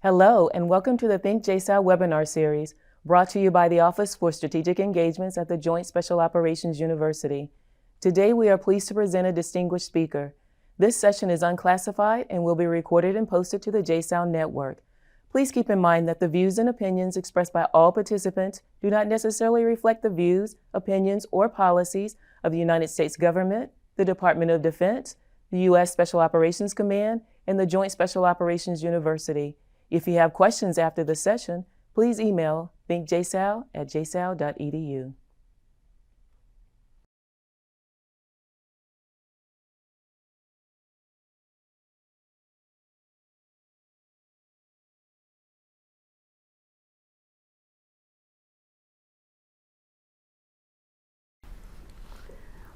Hello, and welcome to the ThinkJSOU webinar series, brought to you by the Office for Strategic Engagements at the Joint Special Operations University. Today, we are pleased to present a distinguished speaker. This session is unclassified and will be recorded and posted to the JSOU network. Please keep in mind that the views and opinions expressed by all participants do not necessarily reflect the views, opinions, or policies of the United States government, the Department of Defense, the U.S. Special Operations Command, and the Joint Special Operations University. If you have questions after the session, please email thinkjsou@jsou.edu.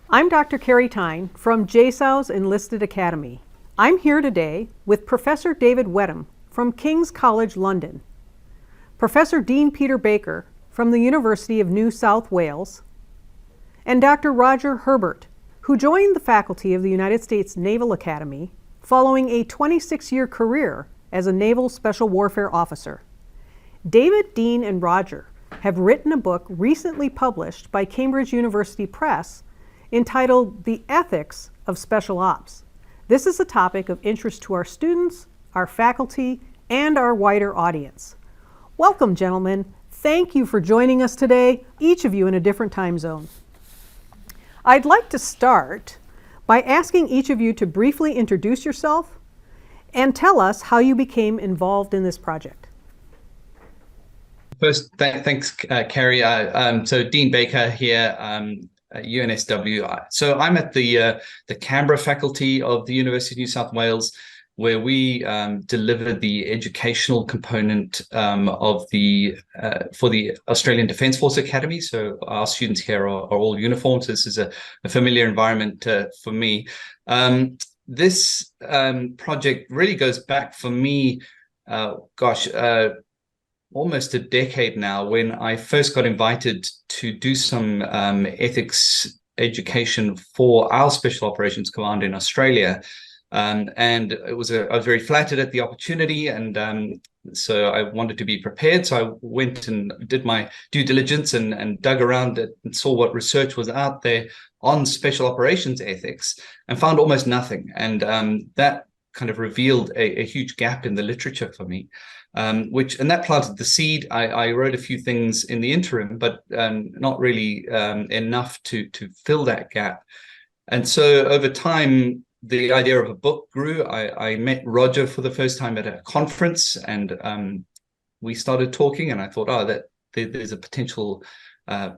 I'm Dr. Kari Thyne from JSOU's Enlisted Academy. I'm here today with Professor David Whetham from King's College London, Professor Deane-Peter Baker from the University of New South Wales, and Dr. Roger Herbert, who joined the faculty of the United States Naval Academy following a 26-year career as a Naval Special Warfare officer. David, Deane, and Roger have written a book recently published by Cambridge University Press entitled The Ethics of Special Ops. This is a topic of interest to our students, our faculty, and our wider audience. Welcome, gentlemen. Thank you for joining us today, each of you in a different time zone. I'd like to start by asking each of you to briefly introduce yourself and tell us how you became involved in this project. First, thanks, Kari. So Deane Baker here, UNSW. So I'm at the Canberra faculty of the University of New South Wales, where we deliver the educational component of for the Australian Defence Force Academy. So our students here are all uniformed. So this is a familiar environment for me. This project really goes back for me, almost a decade now, when I first got invited to do some ethics education for our Special Operations Command in Australia. And I was very flattered at the opportunity, and so I wanted to be prepared. So I went and did my due diligence and dug around it and saw what research was out there on special operations ethics, and found almost nothing. And that kind of revealed a huge gap in the literature for me, and that planted the seed. I wrote a few things in the interim, but not really enough to fill that gap. And so over time, the idea of a book grew. I met Roger for the first time at a conference, and we started talking, and I thought, that there's a potential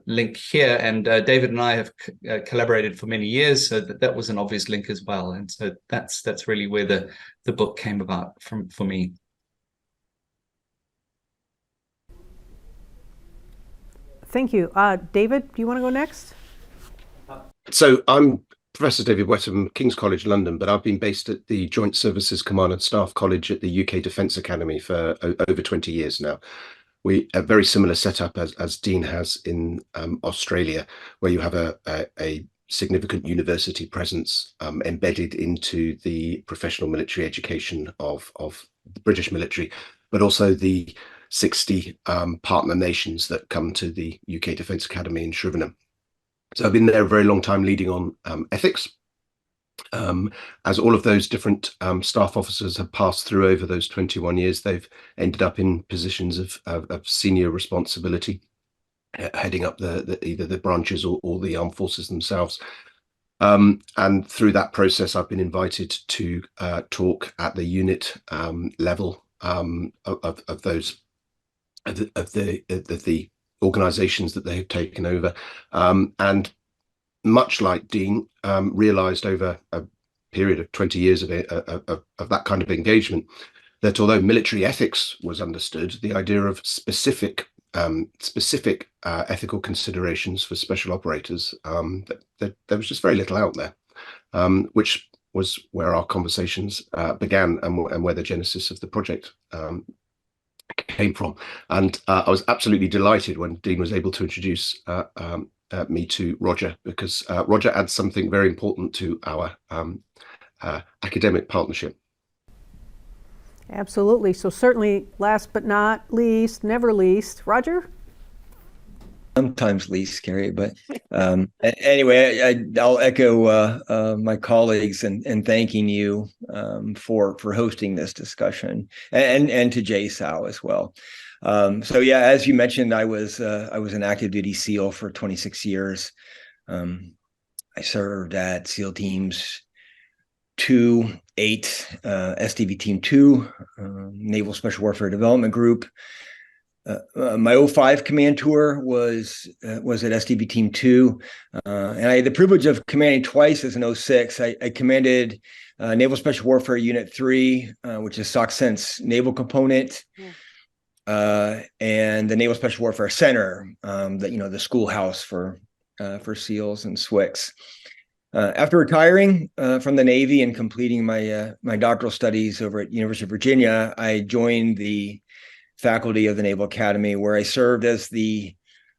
link here. And David and I have collaborated for many years, so that was an obvious link as well. And so that's really where the book came about for me. Thank you. David, do you want to go next? So I'm Professor David Whetham, King's College London, but I've been based at the Joint Services Command and Staff College at the UK Defence Academy for over 20 years now. We have a very similar setup as Deane has in Australia, where you have a significant university presence embedded into the professional military education of the British military, but also the 60 partner nations that come to the UK Defence Academy in Shrivenham. So I've been there a very long time, leading on ethics. As all of those different staff officers have passed through over those 21 years, they've ended up in positions of senior responsibility, heading up either the branches or the armed forces themselves. And through that process, I've been invited to talk at the unit level of the organizations that they have taken over, and much like Deane, realized over a period of 20 years of that kind of engagement, that although military ethics was understood, the idea of specific ethical considerations for special operators, that there was just very little out there, which was where our conversations began, and where the genesis of the project came from. And I was absolutely delighted when Deane was able to introduce me to Roger, because Roger adds something very important to our academic partnership. Absolutely. So certainly, last but not least, never least, Roger? Sometimes least, Kari, but anyway, I'll echo my colleagues in thanking you for hosting this discussion, and to JSOU as well. So yeah, as you mentioned, I was an active duty SEAL for 26 years. I served at SEAL Teams 2, 8, SDV Team 2, Naval Special Warfare Development Group. My 05 command tour was at SDV Team 2, and I had the privilege of commanding twice as an 06. I commanded Naval Special Warfare Unit 3, which is SOCCENT's naval component, and the Naval Special Warfare Center, the schoolhouse for SEALs and SWCS. After retiring from the Navy and completing my doctoral studies over at University of Virginia, I joined the faculty of the Naval Academy, where I served as the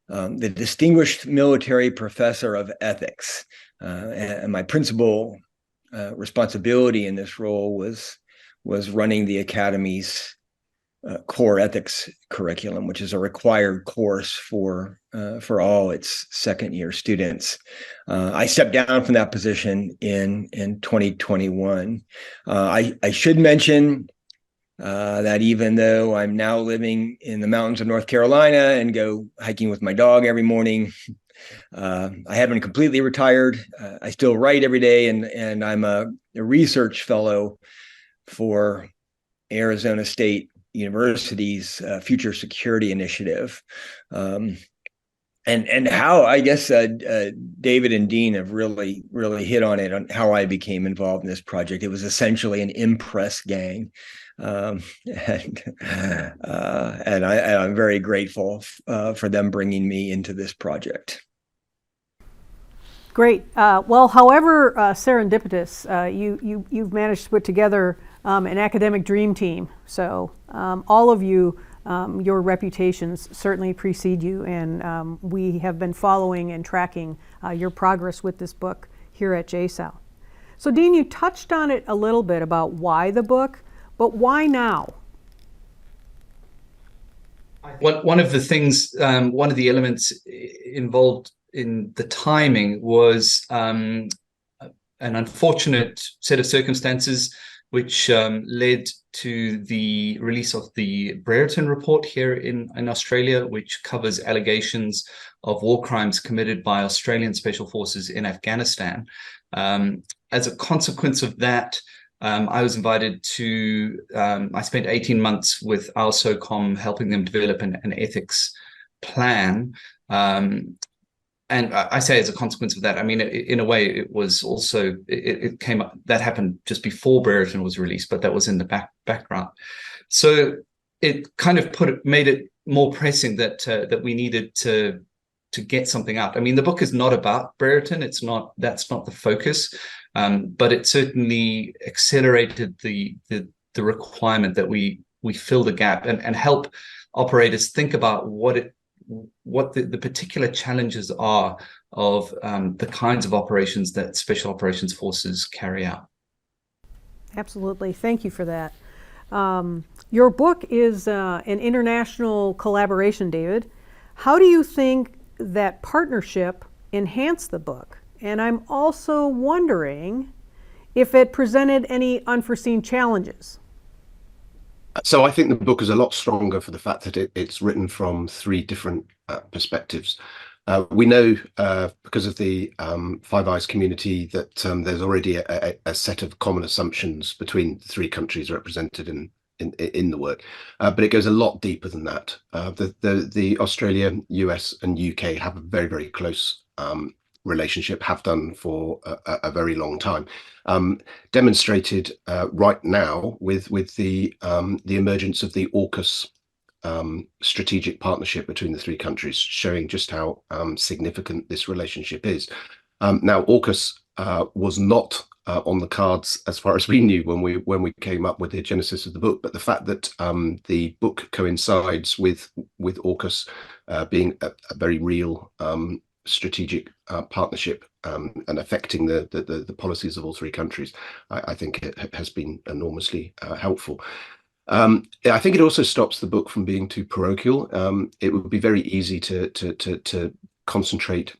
Distinguished Military Professor of Ethics. And my principal responsibility in this role was running the Academy's core ethics curriculum, which is a required course for all its second-year students. I stepped down from that position in 2021. I should mention that even though I'm now living in the mountains of North Carolina and go hiking with my dog every morning, I haven't completely retired. I still write every day, and I'm a research fellow for Arizona State University's Future Security Initiative. And how, I guess, David and Deane have really hit on it, on how I became involved in this project. It was essentially an impress gang. And I'm very grateful for them bringing me into this project. Great. Well, however serendipitous, you've managed to put together an academic dream team. So all of you, your reputations certainly precede you, and we have been following and tracking your progress with this book here at JSOU. So Deane, you touched on it a little bit about why the book, but why now? One of the things, one of the elements involved in the timing was an unfortunate set of circumstances which led to the release of the Brereton report here in Australia, which covers allegations of war crimes committed by Australian special forces in Afghanistan. As a consequence of that, I was invited to, I spent 18 months with our SOCOM helping them develop an ethics plan. And I say as a consequence of that, I mean, in a way, it was also, it came up, that happened just before Brereton was released, but that was in the background. So it kind of made it more pressing that that we needed to get something out. I mean, the book is not about Brereton. That's not the focus, but it certainly accelerated the requirement that we fill the gap and help operators think about what the particular challenges are of the kinds of operations that special operations forces carry out. Absolutely. Thank you for that. Your book is an international collaboration, David. How do you think that partnership enhanced the book? And I'm also wondering if it presented any unforeseen challenges. So I think the book is a lot stronger for the fact that it's written from three different perspectives. We know because of the Five Eyes community that there's already a set of common assumptions between the three countries represented in the work, but it goes a lot deeper than that. The Australia, US, and UK have a very, very close relationship, have done for a very long time, demonstrated right now with the emergence of the AUKUS strategic partnership between the three countries, showing just how significant this relationship is. Now, AUKUS was not on the cards as far as we knew when we came up with the genesis of the book, but the fact that the book coincides with AUKUS being a very real strategic partnership and affecting the policies of all three countries, I think it has been enormously helpful. I think it also stops the book from being too parochial. It would be very easy to concentrate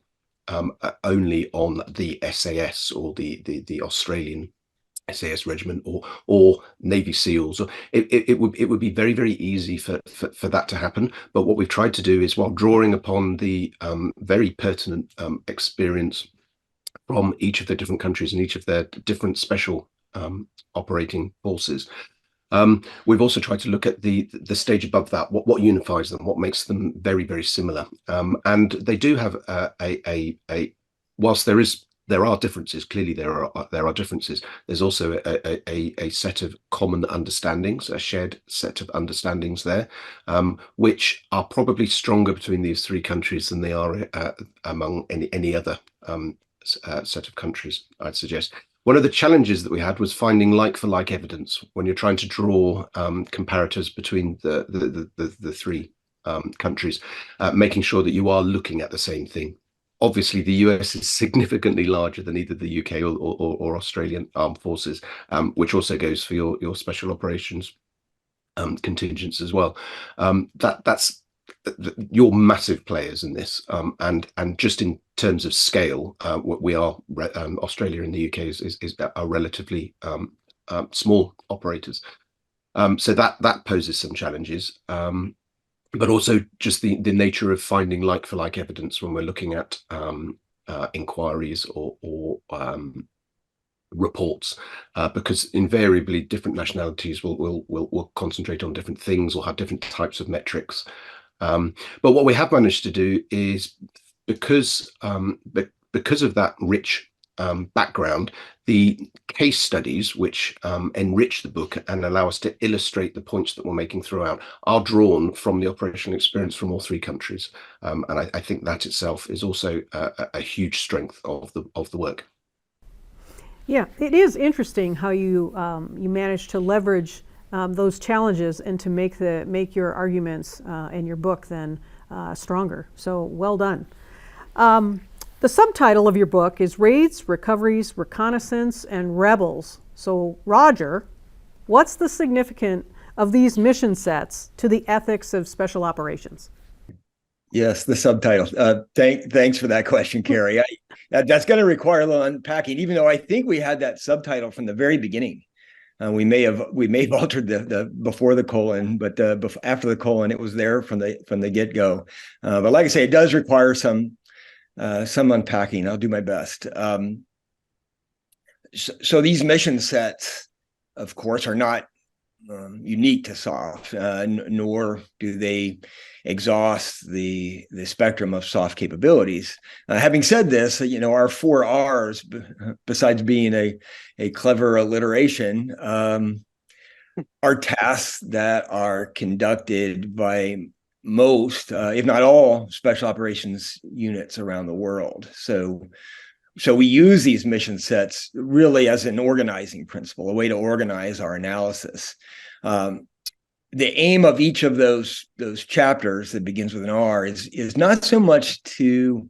only on the SAS or the Australian SAS regiment or Navy SEALs. It would be very, very easy for that to happen. But what we've tried to do is, while drawing upon the very pertinent experience from each of the different countries and each of their different special operating forces, we've also tried to look at the stage above that, what unifies them, what makes them very, very similar. And they do have whilst there are differences, clearly there are differences, there's also a set of common understandings, a shared set of understandings there, which are probably stronger between these three countries than they are among any other set of countries, I'd suggest. One of the challenges that we had was finding like-for-like evidence when you're trying to draw comparators between the three countries, making sure that you are looking at the same thing. Obviously, the US is significantly larger than either the UK or Australian armed forces, which also goes for your special operations contingents as well. That's you're massive players in this, and just in terms of scale, we are Australia and the UK are relatively small operators, so that poses some challenges, but also just the nature of finding like-for-like evidence when we're looking at inquiries or reports, because invariably different nationalities will concentrate on different things or have different types of metrics. But what we have managed to do is, because of that rich background, the case studies which enrich the book and allow us to illustrate the points that we're making throughout are drawn from the operational experience from all three countries, and I think that itself is also a huge strength of the work. Yeah, it is interesting how you managed to leverage those challenges and to make your arguments in your book then stronger. So well done. The subtitle of your book is Raids, Recoveries, Reconnaissance, and Rebels. So Roger, what's the significance of these mission sets to the ethics of special operations? Yes, the subtitles. Thanks for that question, Kari. That's going to require a little unpacking, even though I think we had that subtitle from the very beginning. We may have altered the before the colon, but after the colon, it was there from the get-go. But like I say, it does require some unpacking. I'll do my best. So these mission sets, of course, are not unique to SOF, nor do they exhaust the spectrum of SOF capabilities. Having said this, our 4 R's, besides being a clever alliteration, are tasks that are conducted by most, if not all, special operations units around the world. So we use these mission sets really as an organizing principle, a way to organize our analysis. The aim of each of those chapters that begins with an R is not so much to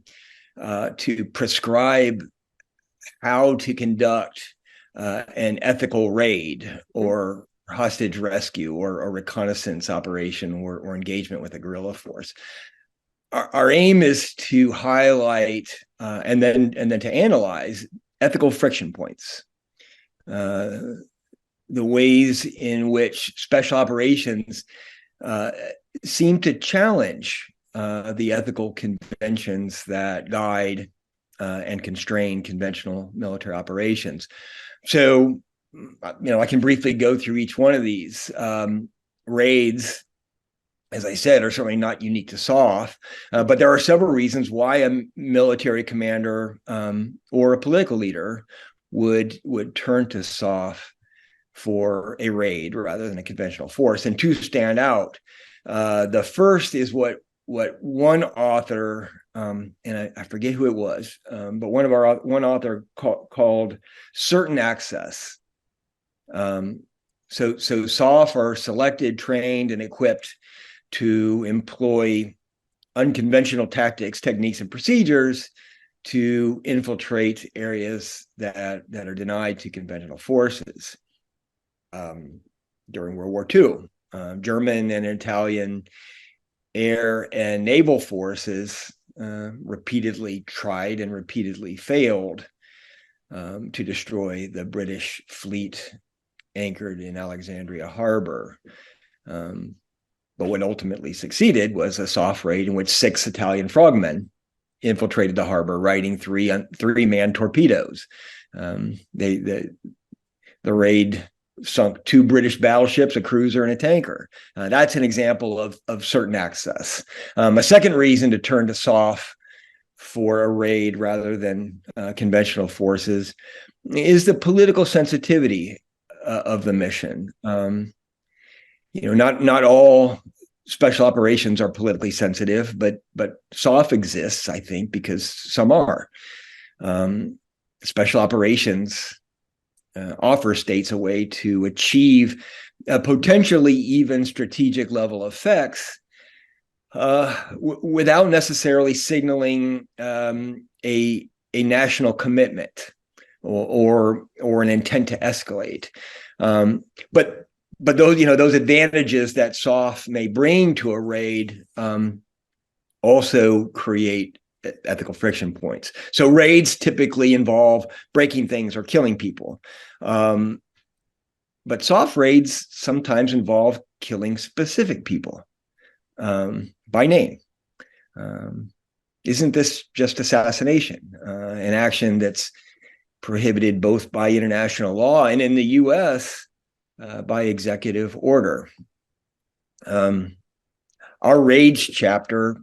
prescribe how to conduct an ethical raid or hostage rescue or a reconnaissance operation or engagement with a guerrilla force. Our aim is to highlight and then to analyze ethical friction points, the ways in which special operations seem to challenge the ethical conventions that guide and constrain conventional military operations. So, I can briefly go through each one of these. Raids, as I said, are certainly not unique to SOF, but there are several reasons why a military commander or a political leader would turn to SOF for a raid rather than a conventional force. And 2 stand out. The first is what one author, and I forget who it was, but one author called certain access. So SOF are selected, trained, and equipped to employ unconventional tactics, techniques, and procedures to infiltrate areas that are denied to conventional forces. during World War II. German and Italian air and naval forces repeatedly tried and repeatedly failed to destroy the British fleet anchored in Alexandria Harbor. But what ultimately succeeded was a soft raid in which 6 Italian frogmen infiltrated the harbor, riding three-man torpedoes. The raid sunk 2 British battleships, a cruiser, and a tanker. That's an example of certain access. A second reason to turn to SOF for a raid rather than conventional forces is the political sensitivity of the mission. Not all special operations are politically sensitive, but SOF exists, I think, because some are. Special operations offer states a way to achieve potentially even strategic level effects without necessarily signaling a national commitment or an intent to escalate. But those advantages that SOF may bring to a raid also create ethical friction points. So raids typically involve breaking things or killing people. But soft raids sometimes involve killing specific people by name. Isn't this just assassination? An action that's prohibited both by international law and in the US by executive order. Our raids chapter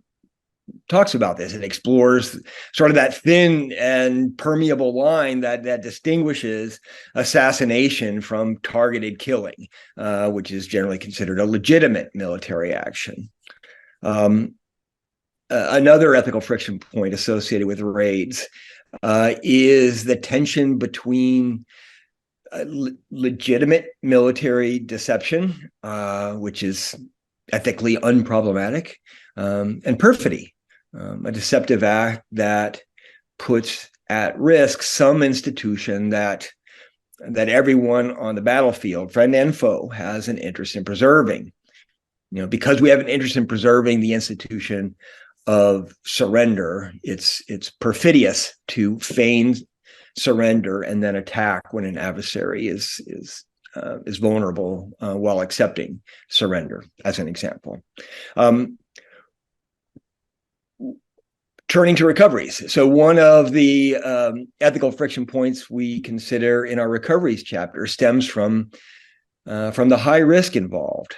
talks about this. It explores sort of that thin and permeable line that distinguishes assassination from targeted killing, which is generally considered a legitimate military action. Another ethical friction point associated with raids is the tension between legitimate military deception, which is ethically unproblematic, and perfidy, a deceptive act that puts at risk some institution that everyone on the battlefield, friend and foe, has an interest in preserving. Because we have an interest in preserving the institution of surrender, it's perfidious to feign surrender and then attack when an adversary is vulnerable while accepting surrender, as an example. Turning to recoveries. So one of the ethical friction points we consider in our recoveries chapter stems from the high risk involved.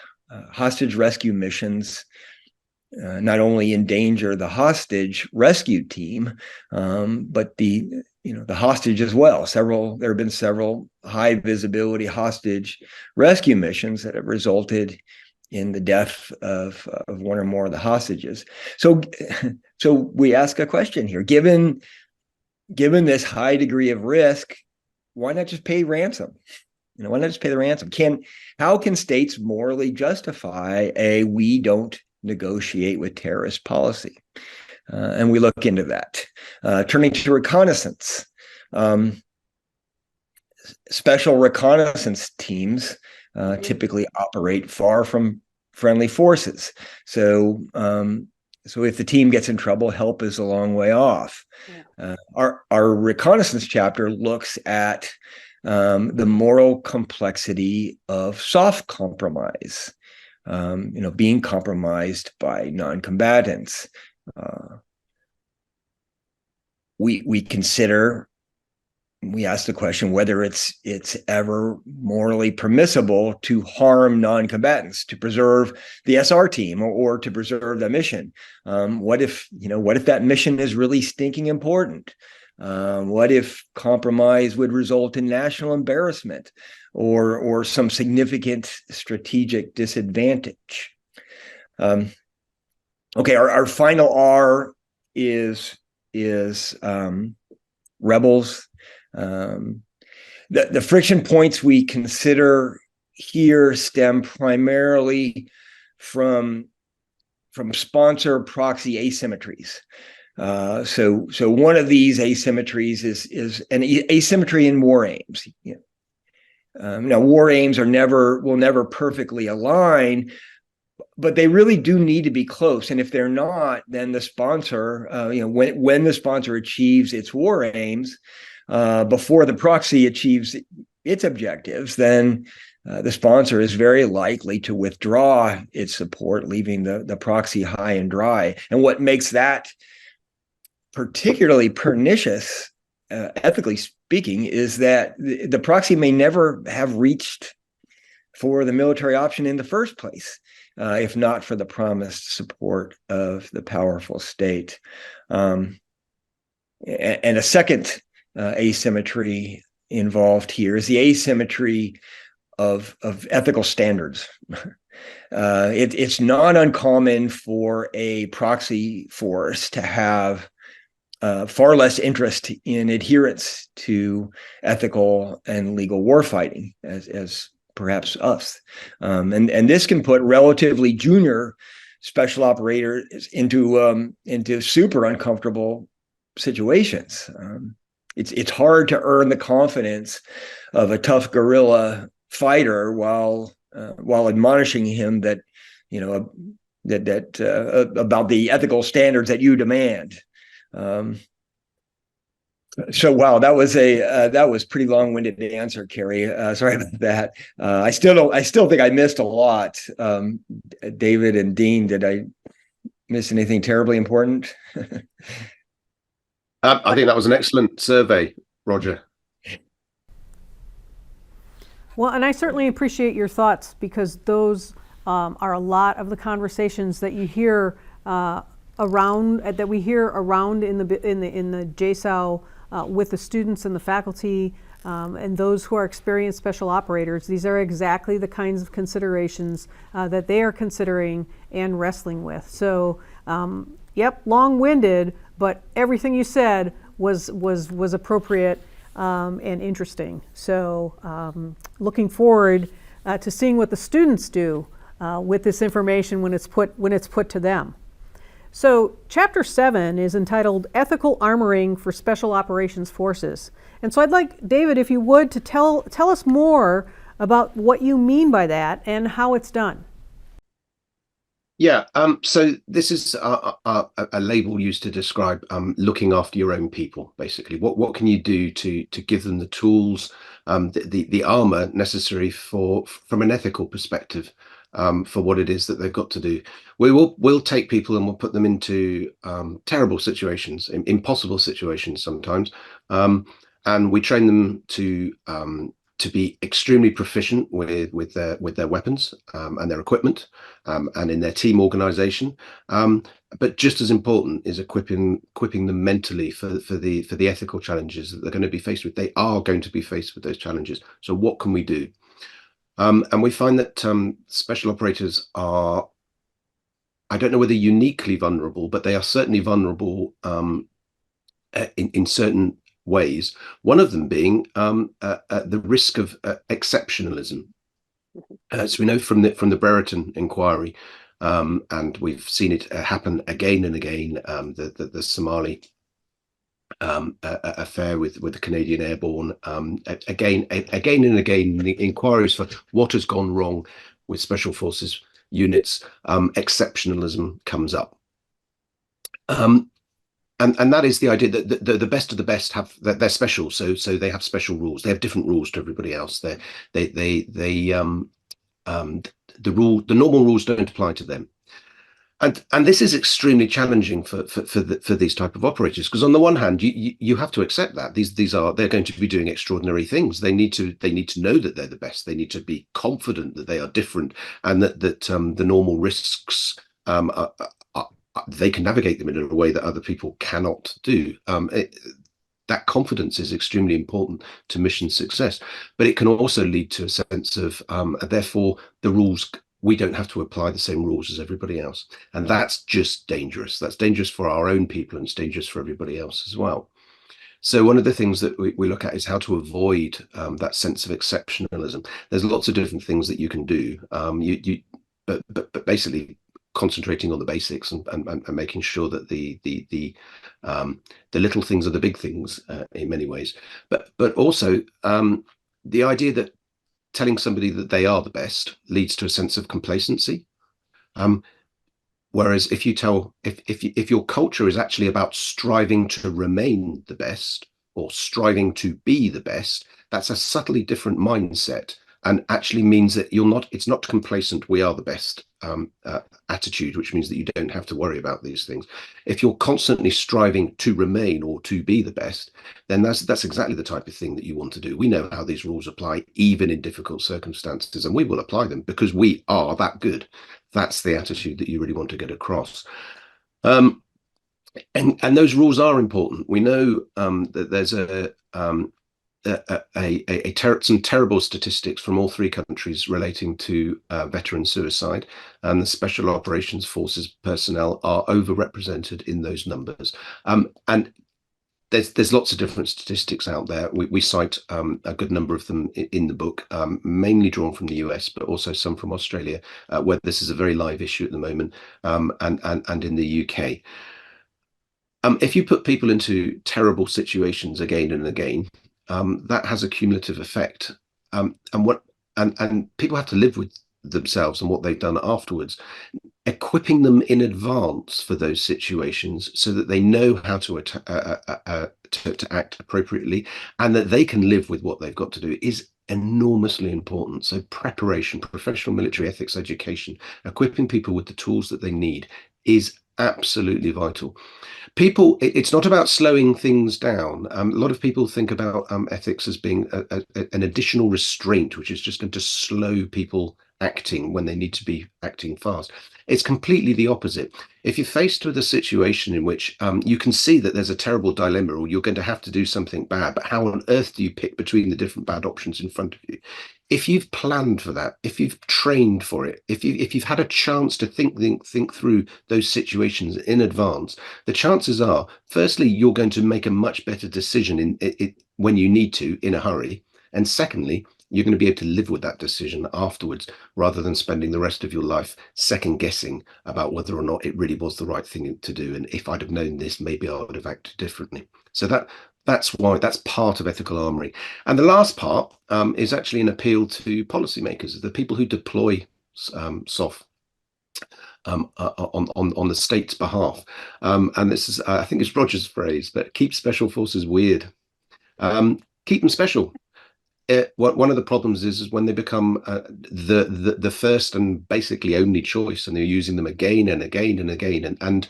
Hostage rescue missions not only endanger the hostage rescue team, but the hostage as well. There have been several high visibility hostage rescue missions that have resulted in the death of one or more of the hostages. So we ask a question here: given this high degree of risk, why not just pay ransom? Why not just pay the ransom? How can states morally justify a "we don't negotiate with terrorist" policy? And we look into that. Turning to reconnaissance, special reconnaissance teams typically operate far from friendly forces. So if the team gets in trouble, help is a long way off. Yeah. Our reconnaissance chapter looks at the moral complexity of soft compromise, being compromised by non-combatants. We ask the question whether it's ever morally permissible to harm non-combatants to preserve the SR team or to preserve the mission. What if that mission is really stinking important? What if compromise would result in national embarrassment or some significant strategic disadvantage? Okay, our final R is rebels. The friction points we consider here stem primarily from sponsor proxy asymmetries. So one of these asymmetries is an asymmetry in war aims. Now, war aims will never perfectly align, but they really do need to be close. And if they're not, then the sponsor, when the sponsor achieves its war aims before the proxy achieves its objectives, then the sponsor is very likely to withdraw its support, leaving the proxy high and dry. And what makes that particularly pernicious, ethically speaking, is that the proxy may never have reached for the military option in the first place, if not for the promised support of the powerful state. And a second asymmetry involved here is the asymmetry of ethical standards. It's not uncommon for a proxy force to have far less interest in adherence to ethical and legal warfighting as perhaps us. And this can put relatively junior special operators into super uncomfortable situations. It's hard to earn the confidence of a tough guerrilla fighter while admonishing him that about the ethical standards that you demand. So wow, that was pretty long-winded answer, Kari. Sorry about that. I still think I missed a lot. David and Deane, did I miss anything terribly important? I think that was an excellent survey, Roger. Well, and I certainly appreciate your thoughts, because those are a lot of the conversations that you hear around in the JSOU with the students and the faculty and those who are experienced special operators. These are exactly the kinds of considerations that they are considering and wrestling with. So, yep, long-winded, but everything you said was appropriate and interesting. So, looking forward to seeing what the students do with this information when it's put to them. So Chapter 7 is entitled Ethical Armoring for Special Operations Forces. And so I'd like, David, if you would, to tell us more about what you mean by that and how it's done. Yeah, so this is a label used to describe looking after your own people, basically. What can you do to give them the tools, the armor necessary from an ethical perspective, for what it is that they've got to do. We'll take people and we'll put them into terrible situations, impossible situations sometimes, and we train them to be extremely proficient with their weapons and their equipment, and in their team organization. But just as important is equipping them mentally for the ethical challenges that they're going to be faced with. They are going to be faced with those challenges. So what can we do? And we find that special operators are, I don't know whether uniquely vulnerable, but they are certainly vulnerable in certain ways. One of them being the risk of exceptionalism. So we know from the Brereton inquiry, and we've seen it happen again and again, the Somali affair with the Canadian Airborne, again and again, the inquiries for what has gone wrong with Special Forces units, exceptionalism comes up. And that is the idea that the best of the best they're special, so they have special rules. They have different rules to everybody else. The normal rules don't apply to them. And this is extremely challenging for these type of operators, because on the one hand, you have to accept that they're going to be doing extraordinary things. They need to know that they're the best. They need to be confident that they are different, and that the normal risks they can navigate them in a way that other people cannot do. That confidence is extremely important to mission success, but it can also lead to a sense of therefore the rules. We don't have to apply the same rules as everybody else. And that's just dangerous. That's dangerous for our own people, and it's dangerous for everybody else as well. So one of the things that we look at is how to avoid that sense of exceptionalism. There's lots of different things that you can do. But basically concentrating on the basics and making sure that the little things are the big things in many ways. But also the idea that telling somebody that they are the best leads to a sense of complacency. Whereas if you tell, if your culture is actually about striving to remain the best or striving to be the best, that's a subtly different mindset, and actually means that it's not complacent, we are the best attitude, which means that you don't have to worry about these things. If you're constantly striving to remain or to be the best, then that's exactly the type of thing that you want to do. We know how these rules apply, even in difficult circumstances, and we will apply them because we are that good. That's the attitude that you really want to get across. And those rules are important. We know that there's some terrible statistics from all three countries relating to veteran suicide, and the Special Operations Forces personnel are overrepresented in those numbers. And there's lots of different statistics out there. We cite a good number of them in the book, mainly drawn from the US, but also some from Australia, where this is a very live issue at the moment, and in the UK. If you put people into terrible situations again and again, that has a cumulative effect, and people have to live with themselves and what they've done afterwards. Equipping them in advance for those situations so that they know how to act appropriately and that they can live with what they've got to do is enormously important. So preparation, professional military ethics education, equipping people with the tools that they need is absolutely vital. It's not about slowing things down. A lot of people think about ethics as being an additional restraint, which is just going to slow people acting when they need to be acting fast. It's completely the opposite. If you're faced with a situation in which you can see that there's a terrible dilemma, or you're going to have to do something bad, but how on earth do you pick between the different bad options in front of you? If you've planned for that, if you've trained for it, if you've had a chance to think through those situations in advance, the chances are, firstly, you're going to make a much better decision when you need to in a hurry, and secondly, you're going to be able to live with that decision afterwards, rather than spending the rest of your life second guessing about whether or not it really was the right thing to do. And if I'd have known this, maybe I would have acted differently. So that's part of ethical armouring. And the last part is actually an appeal to policymakers, the people who deploy SOF on the state's behalf. And this is, I think it's Roger's phrase, but keep special forces weird. Keep them special. One of the problems is when they become the first and basically only choice, and they're using them again and again and again, and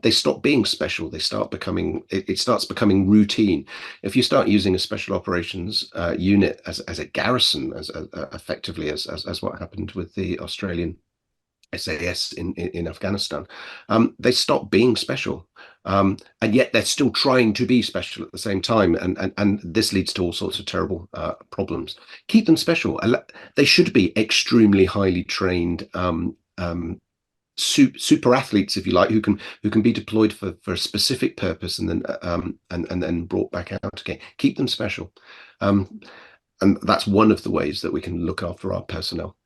they stop being special. It starts becoming routine. If you start using a special operations unit as a garrison, as effectively as what happened with the Australian SAS in Afghanistan, they stop being special, and yet they're still trying to be special at the same time, and this leads to all sorts of terrible problems. Keep them special. They should be extremely highly trained super athletes, if you like, who can be deployed for a specific purpose and then brought back out again. Keep them special, and that's one of the ways that we can look after our personnel.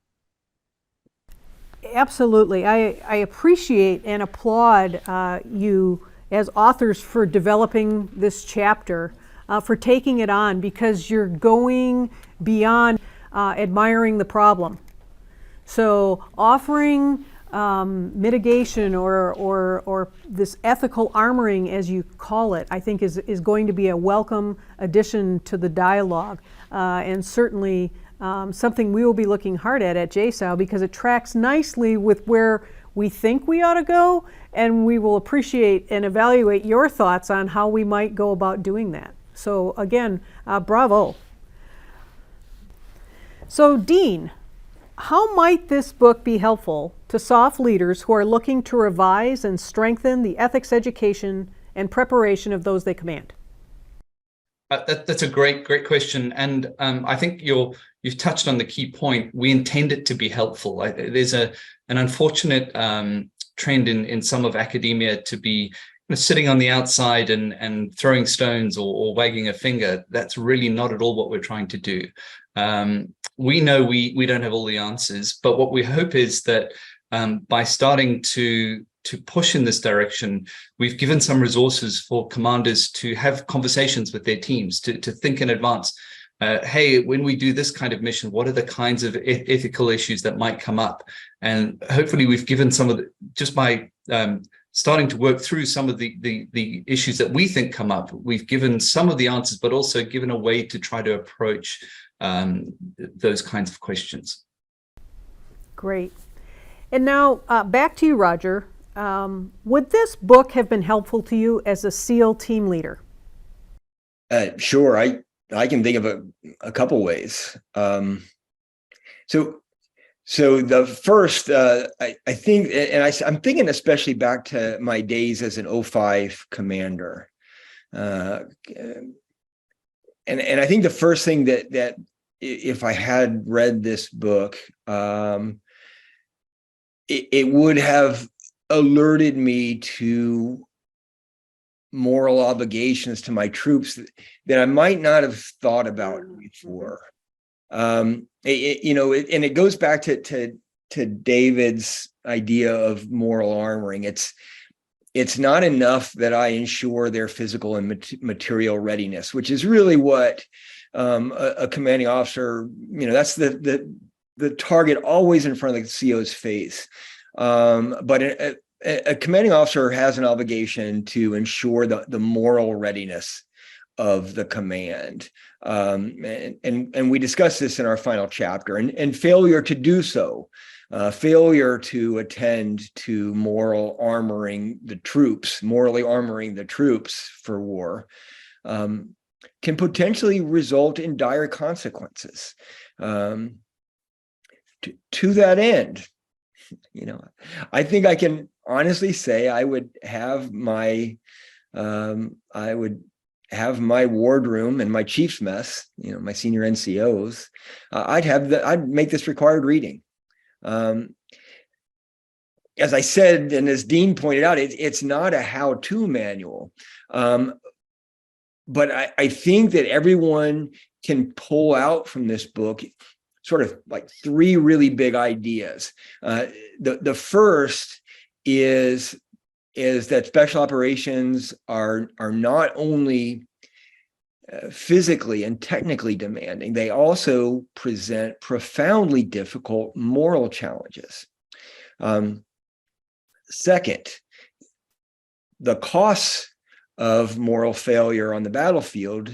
Absolutely. I appreciate and applaud you as authors for developing this chapter, for taking it on, because you're going beyond admiring the problem. So offering mitigation or this ethical armoring, as you call it, I think is going to be a welcome addition to the dialogue, and certainly something we will be looking hard at JSOU, because it tracks nicely with where we think we ought to go, and we will appreciate and evaluate your thoughts on how we might go about doing that. So again, bravo. So Deane, how might this book be helpful to SOF leaders who are looking to revise and strengthen the ethics education and preparation of those they command? That's a great question, and I think you've touched on the key point. We intend it to be helpful. There's an unfortunate trend in some of academia to be sitting on the outside and throwing stones or wagging a finger. That's really not at all what we're trying to do. We know we don't have all the answers, but what we hope is that by starting to push in this direction, we've given some resources for commanders to have conversations with their teams, to think in advance. hey, when we do this kind of mission, what are the kinds of ethical issues that might come up? And hopefully we've given some of the, just by starting to work through some of the issues that we think come up, we've given some of the answers, but also given a way to try to approach those kinds of questions. Great. And now back to you, Roger. Would this book have been helpful to you as a SEAL team leader? Sure. I can think of a couple ways. So the first, I think, and I'm thinking especially back to my days as an 05 commander. And I think the first thing that if I had read this book, it would have alerted me to moral obligations to my troops that I might not have thought about before. And it goes back to David's idea of moral armoring. It's not enough that I ensure their physical and material readiness, which is really what a commanding officer, that's the target always in front of the CO's face. But a commanding officer has an obligation to ensure the moral readiness of the command. And we discussed this in our final chapter, and failure to do so, failure to attend to morally armoring the troops for war, can potentially result in dire consequences. To that end, I think I can honestly say I would have my wardroom and my chief's mess, my senior NCOs. I'd make this required reading. As I said, and as Deane pointed out, it's not a how-to manual, but I think that everyone can pull out from this book sort of like three really big ideas. The first is that special operations are not only physically and technically demanding, they also present profoundly difficult moral challenges. Second, the costs of moral failure on the battlefield,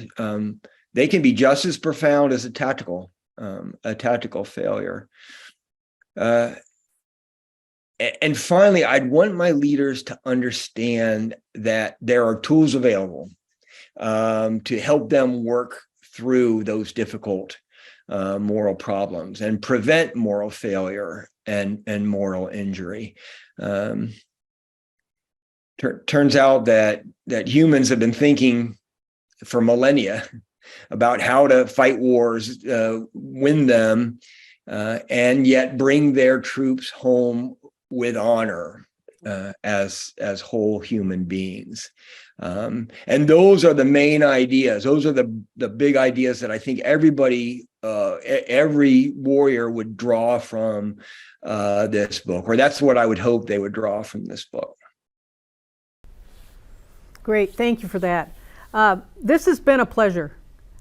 they can be just as profound as a tactical failure. And finally, I'd want my leaders to understand that there are tools available to help them work through those difficult moral problems and prevent moral failure and moral injury. Turns out that humans have been thinking for millennia about how to fight wars, win them, and yet bring their troops home with honor as whole human beings. And those are the main ideas. Those are the big ideas that I think everybody, every warrior would draw from this book, or that's what I would hope they would draw from this book. Great, thank you for that. This has been a pleasure.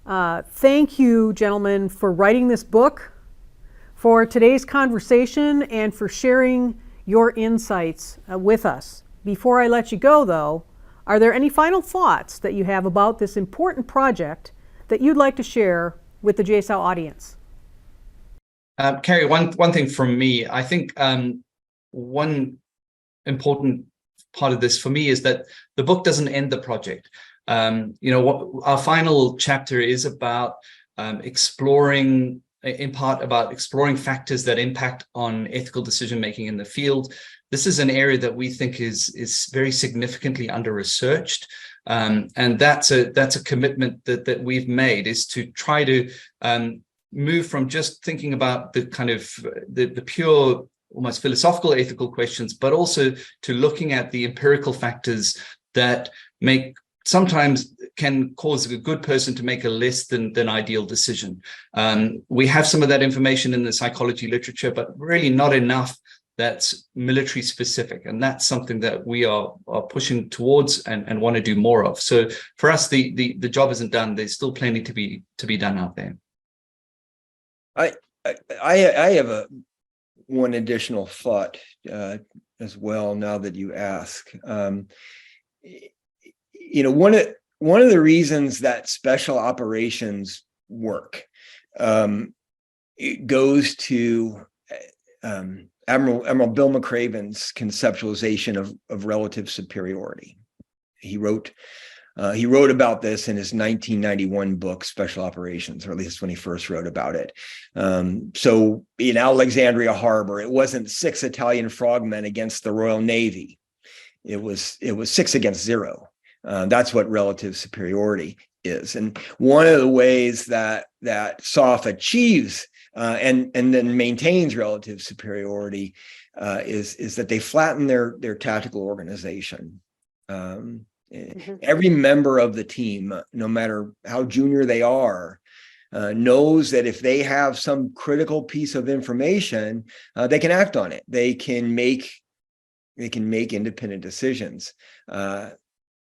Thank you, gentlemen, for writing this book, for today's conversation, and for sharing your insights with us. Before I let you go, though, are there any final thoughts that you have about this important project that you'd like to share with the JSOU audience? Kari, one thing from me, I think one important part of this for me is that the book doesn't end the project. Our final chapter is about exploring factors that impact on ethical decision-making in the field. This is an area that we think is very significantly under-researched. And that's a commitment that we've made, is to try to move from just thinking about the kind of the pure, almost philosophical ethical questions, but also to looking at the empirical factors that sometimes can cause a good person to make a less than ideal decision. We have some of that information in the psychology literature, but really not enough that's military specific. And that's something that we are pushing towards and want to do more of. So for us, the job isn't done. There's still plenty to be done out there. I have one additional thought as well, now that you ask. One of the reasons that special operations work, it goes to Admiral Bill McRaven's conceptualization of relative superiority. He wrote about this in his 1991 book, Special Operations, or at least when he first wrote about it. So in Alexandria Harbor, it wasn't 6 Italian frogmen against the Royal Navy. It was 6 against 0. That's what relative superiority is. And one of the ways that SOF achieves and then maintains relative superiority is that they flatten their tactical organization. Every member of the team, no matter how junior they are, knows that if they have some critical piece of information, they can act on it. They can make independent decisions.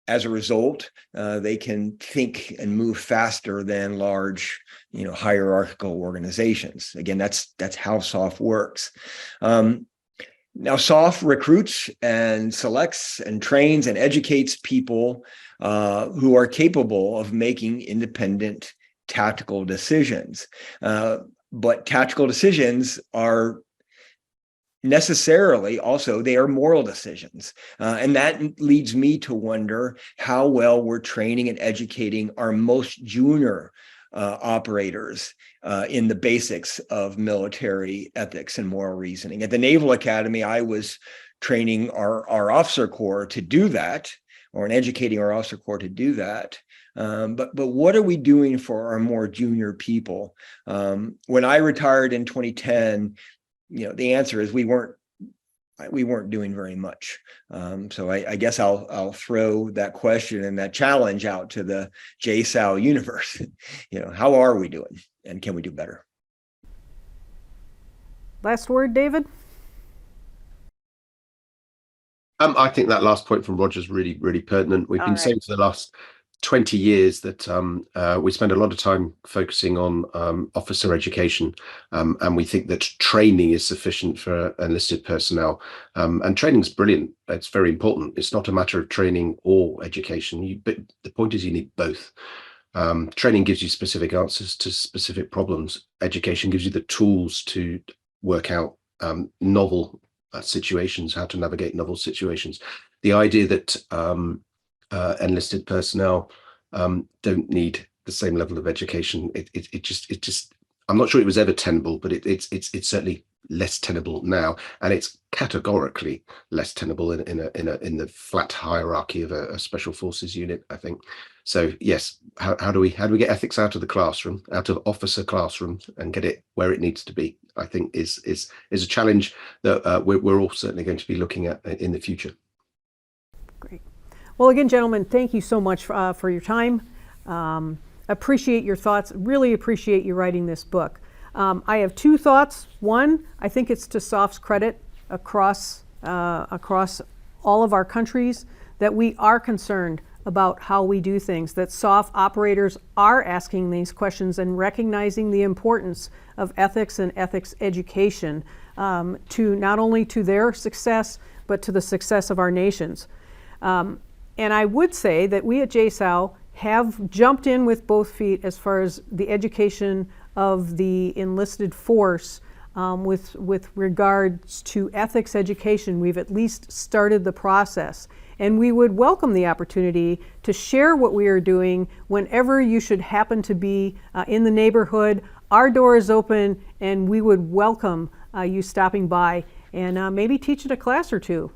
As a result, they can think and move faster than large, hierarchical organizations. Again, that's how SOF works. Now, SOF recruits and selects and trains and educates people who are capable of making independent tactical decisions. But tactical decisions are necessarily also, they are moral decisions. And that leads me to wonder how well we're training and educating our most junior operators in the basics of military ethics and moral reasoning. At the Naval Academy, I was training our officer corps to do that, or educating our officer corps to do that. But what are we doing for our more junior people? When I retired in 2010, the answer is we weren't doing very much. So I guess I'll throw that question and that challenge out to the JSOU universe. How are we doing, and can we do better? Last word, David? I think that last point from Roger is really, really pertinent. We've been saying for the last 20 years that we spend a lot of time focusing on officer education, and we think that training is sufficient for enlisted personnel. And training is brilliant. It's very important. It's not a matter of training or education. But the point is you need both. Training gives you specific answers to specific problems. Education gives you the tools to work out novel situations, how to navigate novel situations. The idea that enlisted personnel don't need the same level of education. It just I'm not sure it was ever tenable, but it's certainly less tenable now, and it's categorically less tenable in the flat hierarchy of a special forces unit, I think. So yes, how do we get ethics out of the classroom, out of officer classrooms, and get it where it needs to be? I think is a challenge that we're all certainly going to be looking at in the future. Great. Well, again, gentlemen, thank you so much for your time. Appreciate your thoughts. Really appreciate you writing this book. I have 2 thoughts. One, I think it's to SOF's credit across all of our countries that we are concerned about how we do things, that SOF operators are asking these questions and recognizing the importance of ethics and ethics education to not only to their success, but to the success of our nations. And I would say that we at JSOU have jumped in with both feet as far as the education of the enlisted force with regards to ethics education. We've at least started the process. And we would welcome the opportunity to share what we are doing whenever you should happen to be in the neighborhood. Our door is open, and we would welcome you stopping by and maybe teaching a class or two.